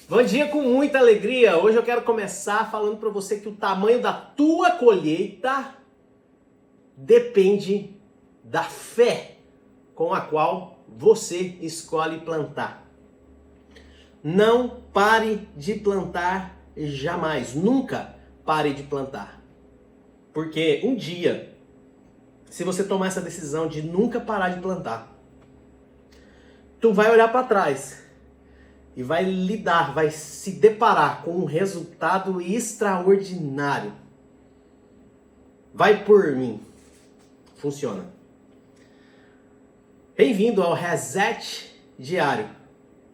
Bom dia com muita alegria. Hoje eu quero começar falando para você que o tamanho da tua colheita depende da fé com a qual você escolhe plantar. Não pare de plantar jamais, nunca pare de plantar. Porque um dia, se você tomar essa decisão de nunca parar de plantar, tu vai olhar para trás e vai se deparar com um resultado extraordinário. Vai por mim. Funciona. Bem-vindo ao Reset Diário,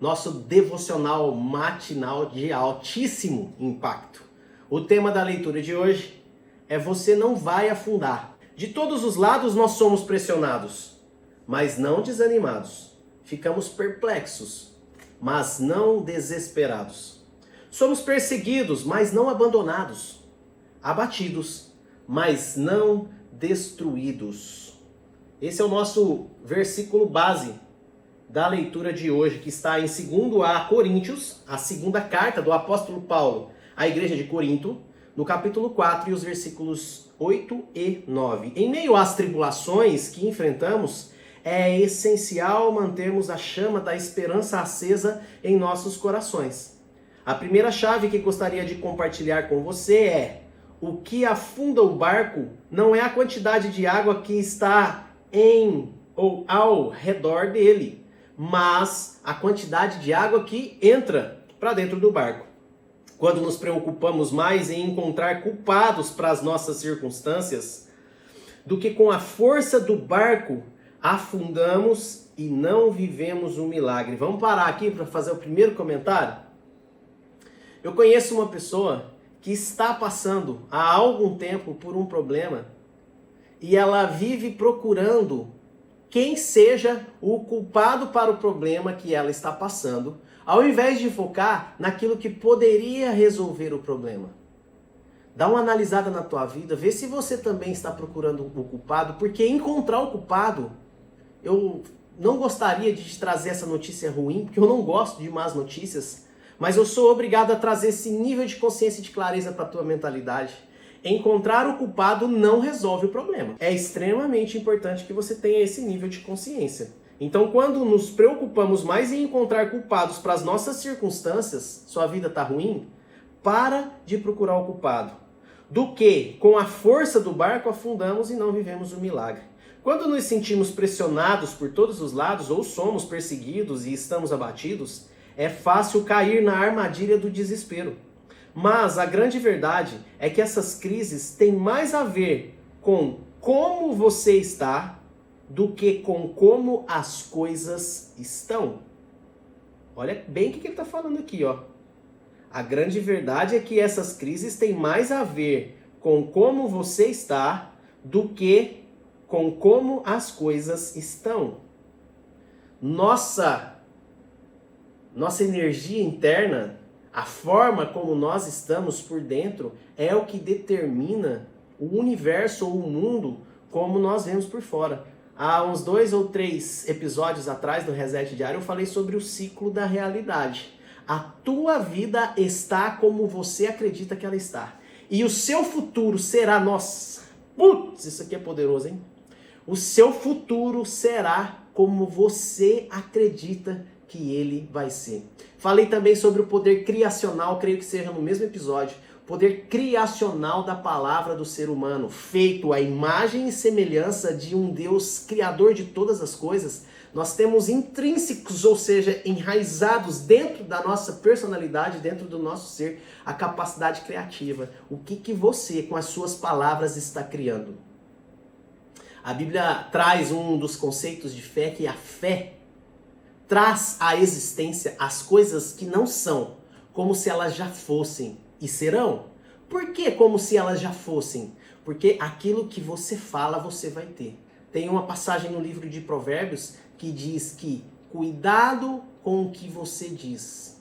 nosso devocional matinal de altíssimo impacto. O tema da leitura de hoje é: você não vai afundar. De todos os lados nós somos pressionados, mas não desanimados. Ficamos perplexos, mas não desesperados. Somos perseguidos, mas não abandonados. Abatidos, mas não destruídos. Esse é o nosso versículo base da leitura de hoje, que está em 2 Coríntios, a segunda carta do apóstolo Paulo à igreja de Corinto, no capítulo 4 e os versículos 8 e 9. Em meio às tribulações que enfrentamos, é essencial mantermos a chama da esperança acesa em nossos corações. A primeira chave que gostaria de compartilhar com você é: o que afunda o barco não é a quantidade de água que está em ou ao redor dele, mas a quantidade de água que entra para dentro do barco. Quando nos preocupamos mais em encontrar culpados para as nossas circunstâncias do que com a força do barco, afundamos e não vivemos um milagre. Vamos parar aqui para fazer o primeiro comentário? Eu conheço uma pessoa que está passando há algum tempo por um problema e ela vive procurando quem seja o culpado para o problema que ela está passando, ao invés de focar naquilo que poderia resolver o problema. Dá uma analisada na tua vida, vê se você também está procurando o culpado, porque encontrar o culpado, eu não gostaria de te trazer essa notícia ruim, porque eu não gosto de más notícias, mas eu sou obrigado a trazer esse nível de consciência e de clareza para a tua mentalidade. Encontrar o culpado não resolve o problema. É extremamente importante que você tenha esse nível de consciência. Então, quando nos preocupamos mais em encontrar culpados para as nossas circunstâncias, sua vida está ruim, para de procurar o culpado. Do que, com a força do barco, afundamos e não vivemos o milagre. Quando nos sentimos pressionados por todos os lados, ou somos perseguidos e estamos abatidos, é fácil cair na armadilha do desespero. Mas a grande verdade é que essas crises têm mais a ver com como você está do que com como as coisas estão. Olha bem o que ele está falando aqui, ó. A grande verdade é que essas crises têm mais a ver com como você está do que com como as coisas estão. Nossa energia interna, a forma como nós estamos por dentro, é o que determina o universo ou o mundo como nós vemos por fora. Há uns 2 ou 3 episódios atrás do Reset Diário eu falei sobre o ciclo da realidade. A tua vida está como você acredita que ela está. E o seu futuro será... Nossa, putz, isso aqui é poderoso, hein? O seu futuro será como você acredita que ele vai ser. Falei também sobre o poder criacional, creio que seja no mesmo episódio, poder criacional da palavra do ser humano, feito à imagem e semelhança de um Deus criador de todas as coisas. Nós temos intrínsecos, ou seja, enraizados dentro da nossa personalidade, dentro do nosso ser, a capacidade criativa. O que você, com as suas palavras, está criando? A Bíblia traz um dos conceitos de fé, que é a fé traz à existência as coisas que não são, como se elas já fossem e serão. Por que como se elas já fossem? Porque aquilo que você fala, você vai ter. Tem uma passagem no livro de Provérbios que diz que cuidado com o que você diz,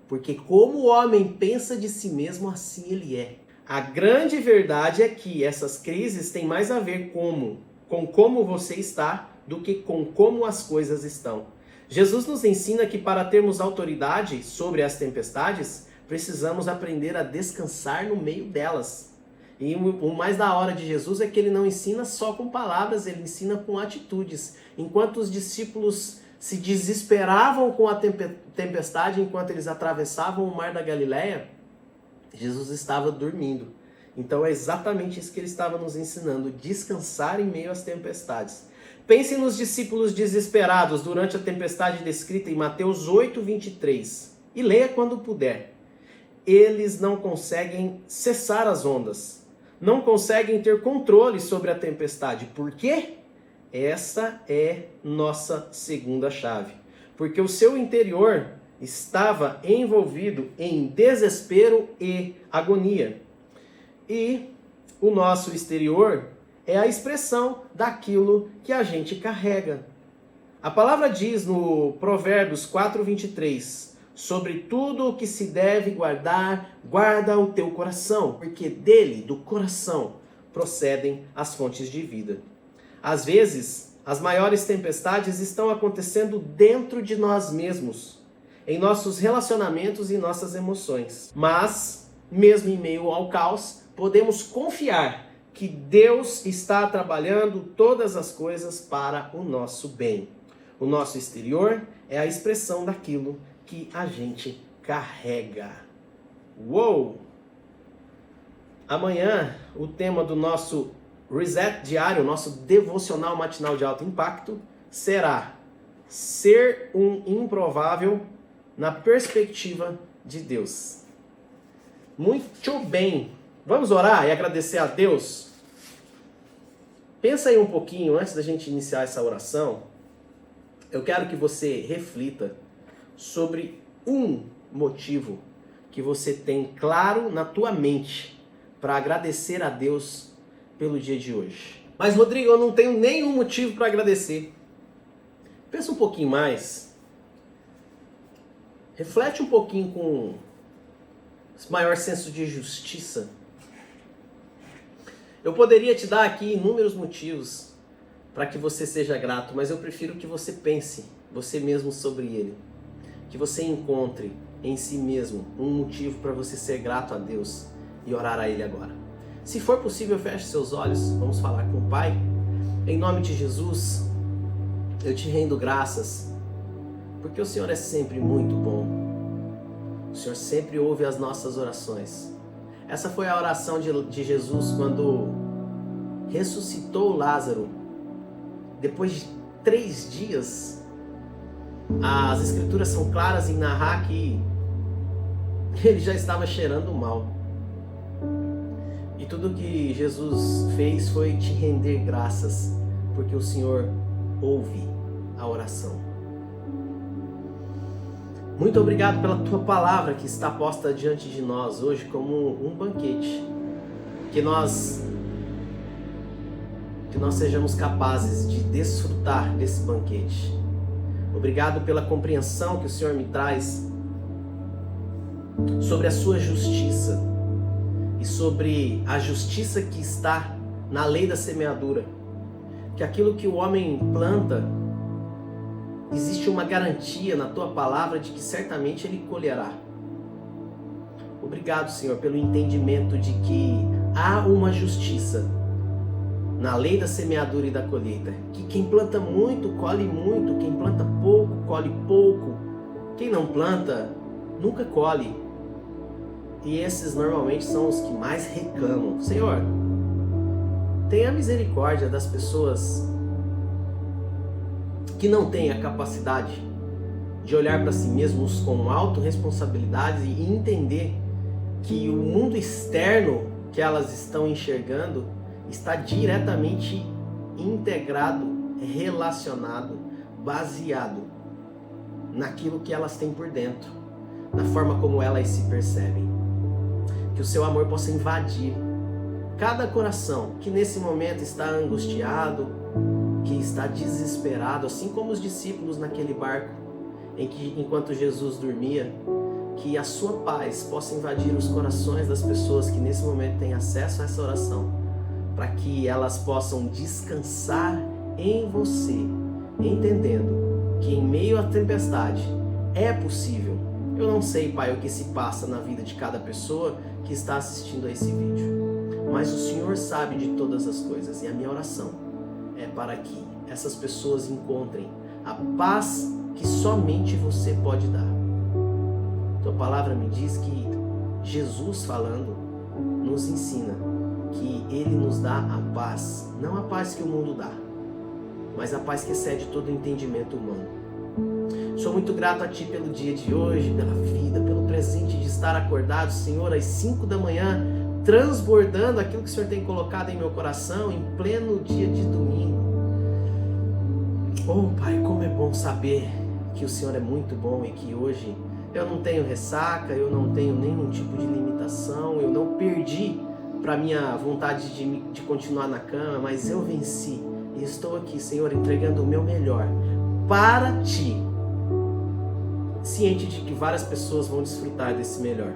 porque como o homem pensa de si mesmo, assim ele é. A grande verdade é que essas crises têm mais a ver com como você está do que com como as coisas estão. Jesus nos ensina que para termos autoridade sobre as tempestades, precisamos aprender a descansar no meio delas. E o mais da hora de Jesus é que ele não ensina só com palavras, ele ensina com atitudes. Enquanto os discípulos se desesperavam com a tempestade, enquanto eles atravessavam o mar da Galileia, Jesus estava dormindo. Então é exatamente isso que ele estava nos ensinando, descansar em meio às tempestades. Pense nos discípulos desesperados durante a tempestade descrita em Mateus 8:23 e leia quando puder. Eles não conseguem cessar as ondas, não conseguem ter controle sobre a tempestade. Por quê? Essa é nossa segunda chave. Porque o seu interior estava envolvido em desespero e agonia. E o nosso exterior é a expressão daquilo que a gente carrega. A palavra diz no Provérbios 4:23, sobre tudo o que se deve guardar, guarda o teu coração, porque dele, do coração, procedem as fontes de vida. Às vezes, as maiores tempestades estão acontecendo dentro de nós mesmos, em nossos relacionamentos e nossas emoções. Mas, mesmo em meio ao caos, podemos confiar que Deus está trabalhando todas as coisas para o nosso bem. O nosso exterior é a expressão daquilo que a gente carrega. Uou! Amanhã, o tema do nosso Reset diário, nosso devocional matinal de alto impacto, será ser um improvável na perspectiva de Deus. Muito bem! Vamos orar e agradecer a Deus? Pensa aí um pouquinho antes da gente iniciar essa oração. Eu quero que você reflita sobre um motivo que você tem claro na tua mente para agradecer a Deus pelo dia de hoje. Mas Rodrigo, eu não tenho nenhum motivo para agradecer. Pensa um pouquinho mais. Reflete um pouquinho com maior senso de justiça. Eu poderia te dar aqui inúmeros motivos para que você seja grato, mas eu prefiro que você pense você mesmo sobre ele. Que você encontre em si mesmo um motivo para você ser grato a Deus e orar a Ele agora. Se for possível, feche seus olhos, vamos falar com o Pai. Em nome de Jesus, eu te rendo graças, porque o Senhor é sempre muito bom. O Senhor sempre ouve as nossas orações. Essa foi a oração de Jesus quando ressuscitou Lázaro. Depois de 3 dias, as escrituras são claras em narrar que ele já estava cheirando mal. E tudo que Jesus fez foi te render graças, porque o Senhor ouve a oração. Muito obrigado pela tua palavra que está posta diante de nós hoje como um banquete. Que nós sejamos capazes de desfrutar desse banquete. Obrigado pela compreensão que o Senhor me traz sobre a sua justiça e sobre a justiça que está na lei da semeadura. Que aquilo que o homem planta, existe uma garantia na tua palavra de que certamente ele colherá. Obrigado, Senhor, pelo entendimento de que há uma justiça na lei da semeadura e da colheita. Que quem planta muito, colhe muito. Quem planta pouco, colhe pouco. Quem não planta, nunca colhe. E esses normalmente são os que mais reclamam. Senhor, tenha misericórdia das pessoas que não têm a capacidade de olhar para si mesmos com autorresponsabilidade e entender que o mundo externo que elas estão enxergando está diretamente integrado, relacionado, baseado naquilo que elas têm por dentro, na forma como elas se percebem. Que o seu amor possa invadir cada coração que nesse momento está angustiado, que está desesperado, assim como os discípulos naquele barco, em que enquanto Jesus dormia, que a sua paz possa invadir os corações das pessoas que nesse momento têm acesso a essa oração, para que elas possam descansar em você, entendendo que em meio à tempestade é possível. Eu não sei, Pai, o que se passa na vida de cada pessoa que está assistindo a esse vídeo, mas o Senhor sabe de todas as coisas, e a minha oração é para que essas pessoas encontrem a paz que somente você pode dar. Tua palavra me diz que Jesus falando nos ensina que Ele nos dá a paz, não a paz que o mundo dá, mas a paz que excede todo o entendimento humano. Sou muito grato a Ti pelo dia de hoje, pela vida, pelo presente de estar acordado, Senhor, às 5 da manhã, transbordando aquilo que o Senhor tem colocado em meu coração, em pleno dia de domingo. Oh, Pai, como é bom saber que o Senhor é muito bom e que hoje eu não tenho ressaca, eu não tenho nenhum tipo de limitação, eu não perdi para minha vontade de continuar na cama, mas eu venci e estou aqui, Senhor, entregando o meu melhor para Ti, ciente de que várias pessoas vão desfrutar desse melhor.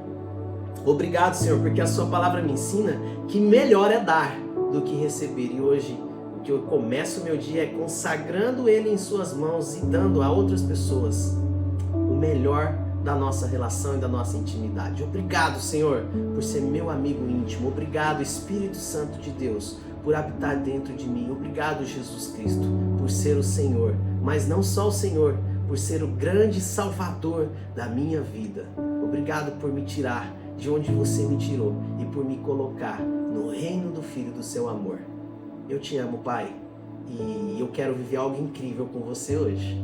Obrigado, Senhor, porque a Sua palavra me ensina que melhor é dar do que receber, e hoje o que eu começo o meu dia é consagrando Ele em Suas mãos e dando a outras pessoas o melhor da nossa relação e da nossa intimidade. Obrigado, Senhor, por ser meu amigo íntimo. Obrigado, Espírito Santo de Deus, por habitar dentro de mim. Obrigado, Jesus Cristo, por ser o Senhor, mas não só o Senhor, por ser o grande Salvador da minha vida. Obrigado por me tirar de onde você me tirou e por me colocar no reino do Filho do seu amor. Eu te amo, Pai, e eu quero viver algo incrível com você hoje.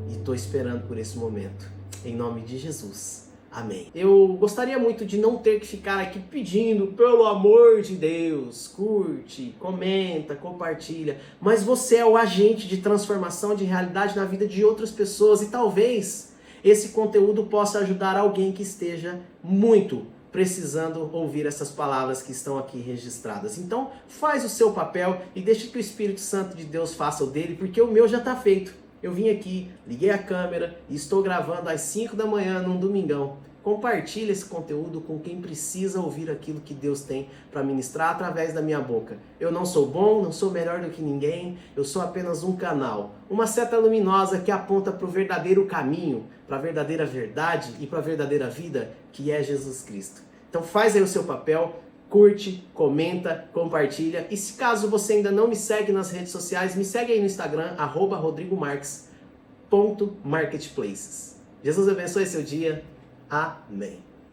E estou esperando por esse momento. Em nome de Jesus. Amém. Eu gostaria muito de não ter que ficar aqui pedindo, pelo amor de Deus, curte, comenta, compartilha, mas você é o agente de transformação de realidade na vida de outras pessoas e talvez esse conteúdo possa ajudar alguém que esteja muito precisando ouvir essas palavras que estão aqui registradas. Então, faz o seu papel e deixa que o Espírito Santo de Deus faça o dele, porque o meu já está feito. Eu vim aqui, liguei a câmera e estou gravando às 5 da manhã num domingão. Compartilhe esse conteúdo com quem precisa ouvir aquilo que Deus tem para ministrar através da minha boca. Eu não sou bom, não sou melhor do que ninguém, eu sou apenas um canal, uma seta luminosa que aponta para o verdadeiro caminho, para a verdadeira verdade e para a verdadeira vida, que é Jesus Cristo. Então faz aí o seu papel, curte, comenta, compartilha. E se caso você ainda não me segue nas redes sociais, me segue aí no Instagram, @rodrigomarques.marketplaces. Jesus abençoe seu dia. Amém.